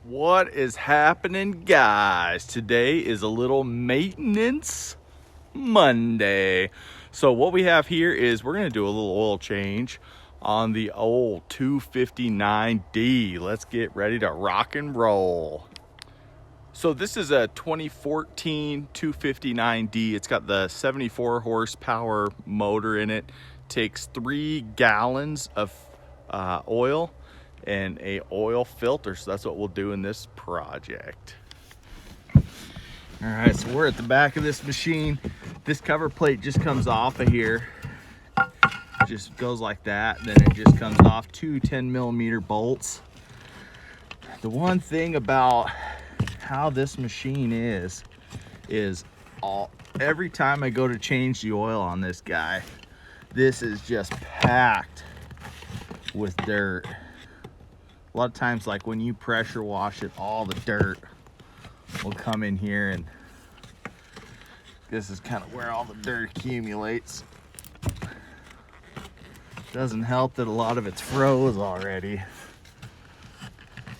What is happening, guys? Today is a little maintenance Monday. So what we have here is we're gonna do a little oil change on the old 259D. Let's get ready to rock and roll. So this is a 2014 259D. It's got the 74 horsepower motor in it. Takes 3 gallons of oil and a oil filter. So that's what we'll do in this project. All right, so we're at the back of this machine. This cover plate just comes off of here. Just goes like that. Then it just comes off 2 10mm bolts. The one thing about how this machine is every time I go to change the oil on this guy, this is just packed with dirt. A lot of times, like when you pressure wash it, all the dirt will come in here, and this is kind of where all the dirt accumulates. Doesn't help that a lot of it's froze already.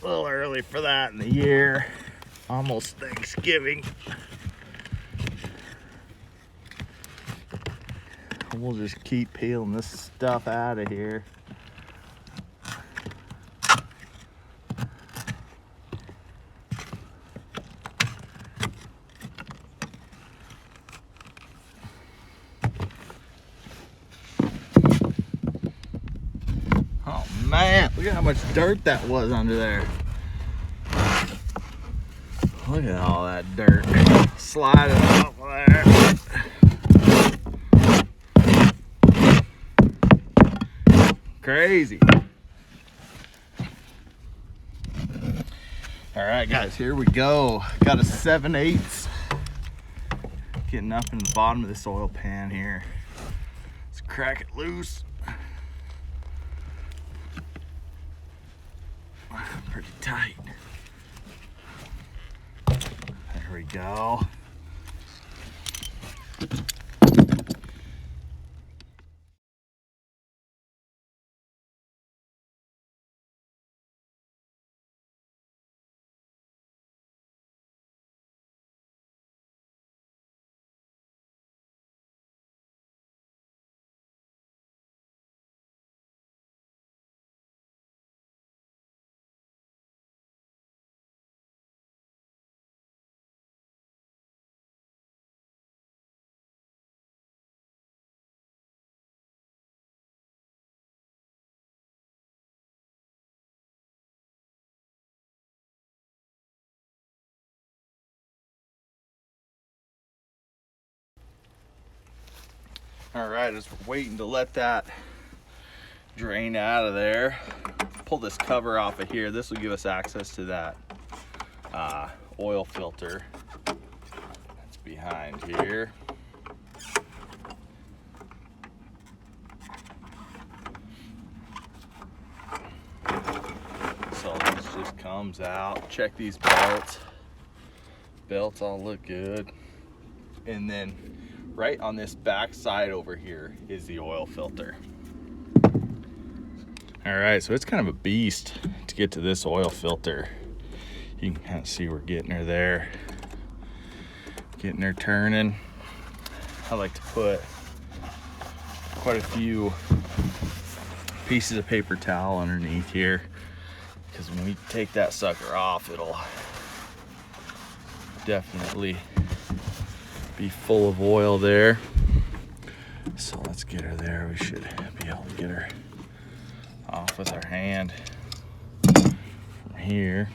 A little early for that in the year. Almost Thanksgiving. We'll just keep peeling this stuff out of here. Oh man, look at how much dirt that was under there. Look at all that dirt sliding off of there. Crazy. All right, guys, here we go. Got a 7/8 getting up in the bottom of this oil pan here. Let's crack it loose. Pretty tight. There we go. All right, as we're waiting to let that drain out of there, pull this cover off of here. This will give us access to that oil filter that's behind here. So this just comes out. Check these belts. Belts all look good. And then right on this back side over here is the oil filter. All right, so it's kind of a beast to get to this oil filter. You can kind of see we're getting her there. Getting her turning. I like to put quite a few pieces of paper towel underneath here, because when we take that sucker off, it'll definitely be full of oil there. So let's get her there. We should be able to get her off with our hand from here.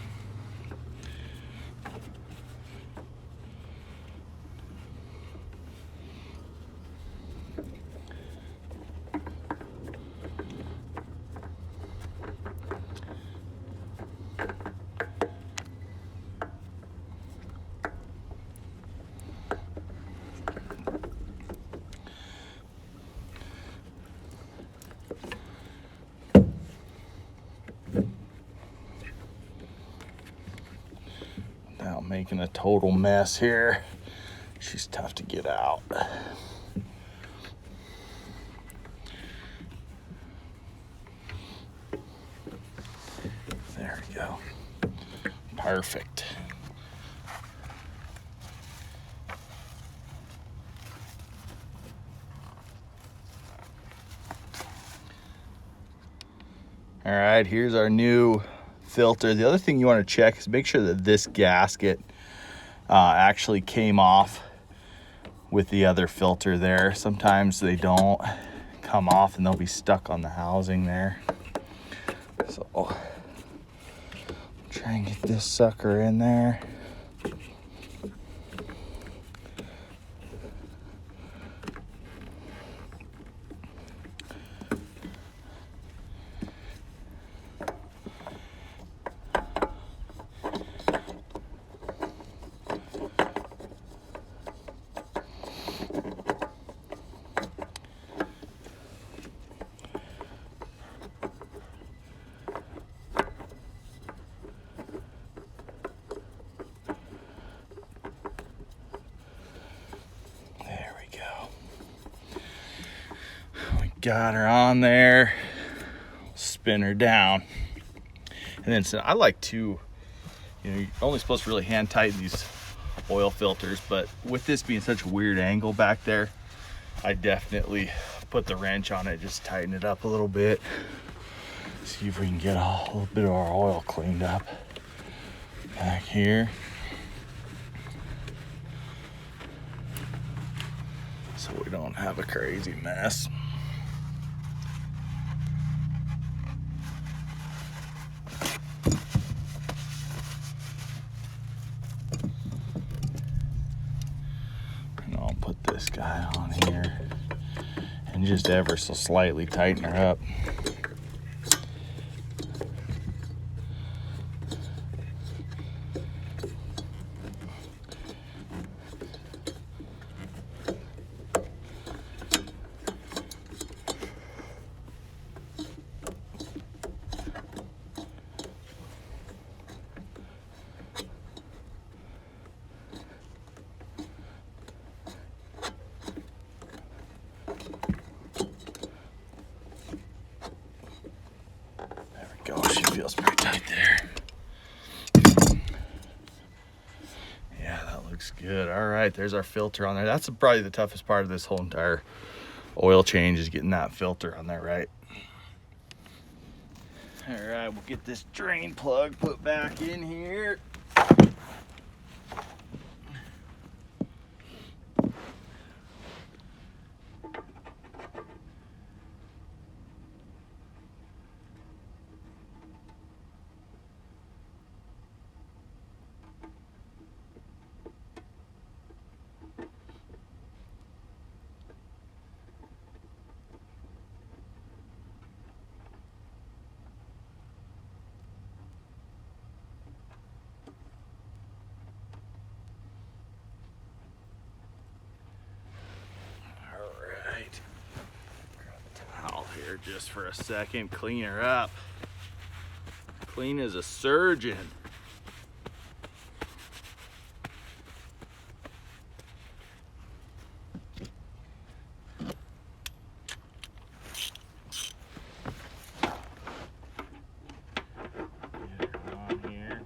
Making a total mess here. She's tough to get out. There we go. Perfect. All right, here's our new filter. The other thing you want to check is make sure that this gasket actually came off with the other filter there. Sometimes they don't come off and they'll be stuck on the housing there. So try and get this sucker in there. Got her on there, spin her down, and then so I like to, you're only supposed to really hand tighten these oil filters, but with this being such a weird angle back there, I definitely put the wrench on it, just tighten it up a little bit, see if we can get a little bit of our oil cleaned up back here. So we don't have a crazy mess. Put this guy on here and just ever so slightly tighten her up. Feels pretty tight there. Yeah, that looks good. All right, there's our filter on there. That's probably the toughest part of this whole entire oil change, is getting that filter on there right. All right, we'll get this drain plug put back in here. Just for a second, clean her up. Clean as a surgeon. Get her on here.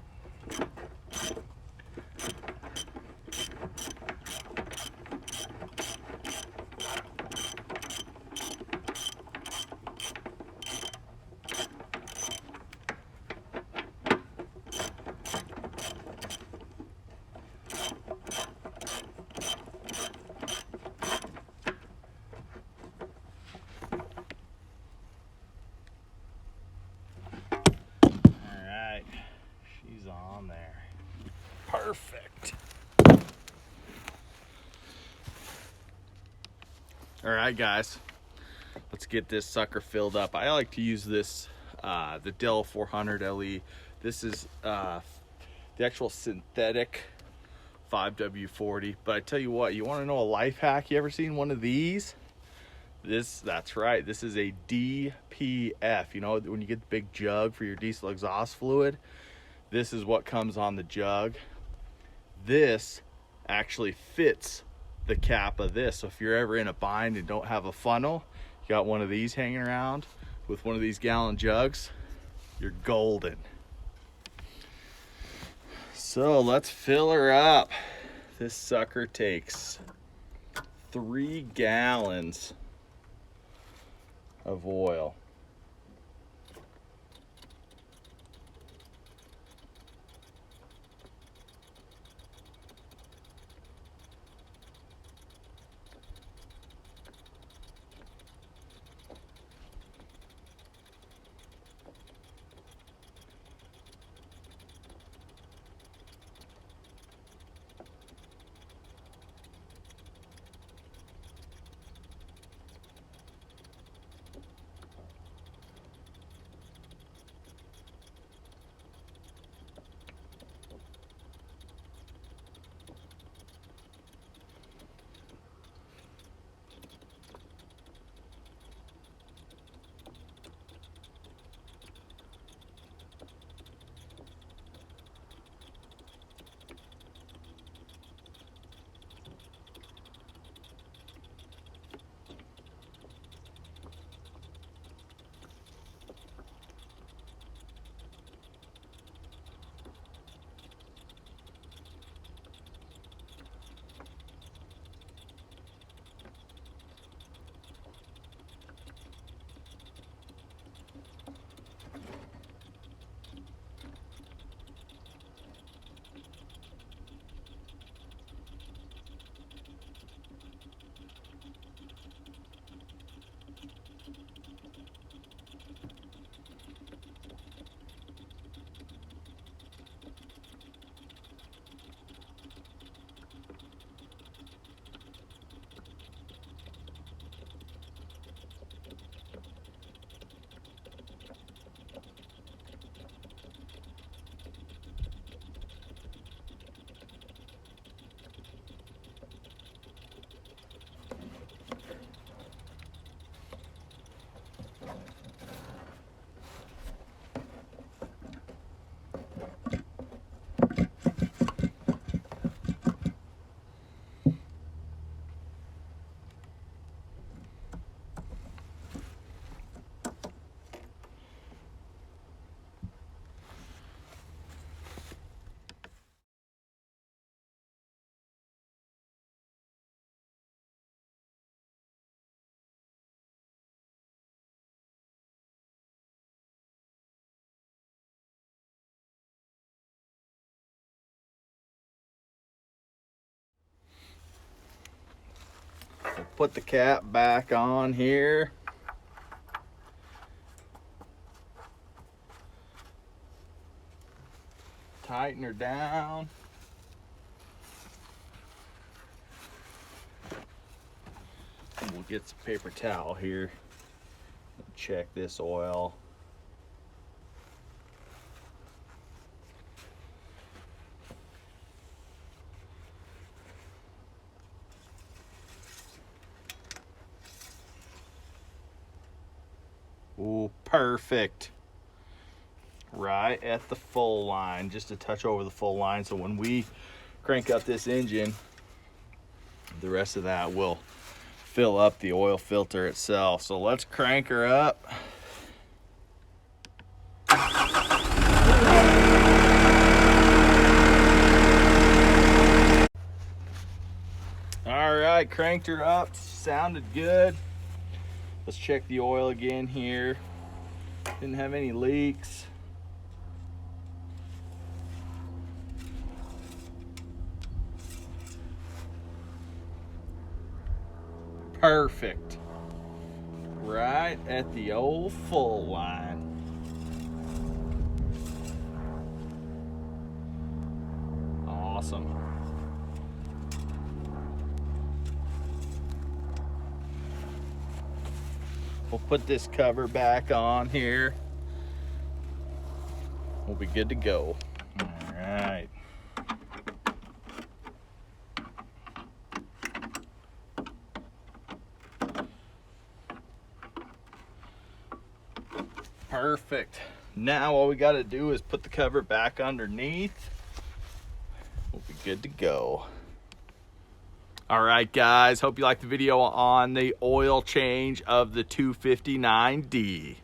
On there. Perfect. All right, guys, let's get this sucker filled up. I like to use this, the Dell 400 LE. This is the actual synthetic 5W40. But I tell you what, you want to know a life hack? You ever seen one of these? That's right. This is a DPF. You know, when you get the big jug for your diesel exhaust fluid, this is what comes on the jug. This actually fits the cap of this. So if you're ever in a bind and don't have a funnel, you got one of these hanging around with one of these gallon jugs, you're golden. So let's fill her up. This sucker takes 3 gallons of oil. We'll put the cap back on here. Tighten her down. And we'll get some paper towel here. Check this oil. Ooh, perfect. Right at the full line, just a touch over the full line. So when we crank up this engine, the rest of that will fill up the oil filter itself. So let's crank her up. All right, cranked her up, sounded good. Let's check the oil again here. Didn't have any leaks. Perfect. Right at the old full line. Awesome. We'll put this cover back on here. We'll be good to go. All right. Perfect. Now all we got to do is put the cover back underneath. We'll be good to go. All right, guys. Hope you liked the video on the oil change of the 259D.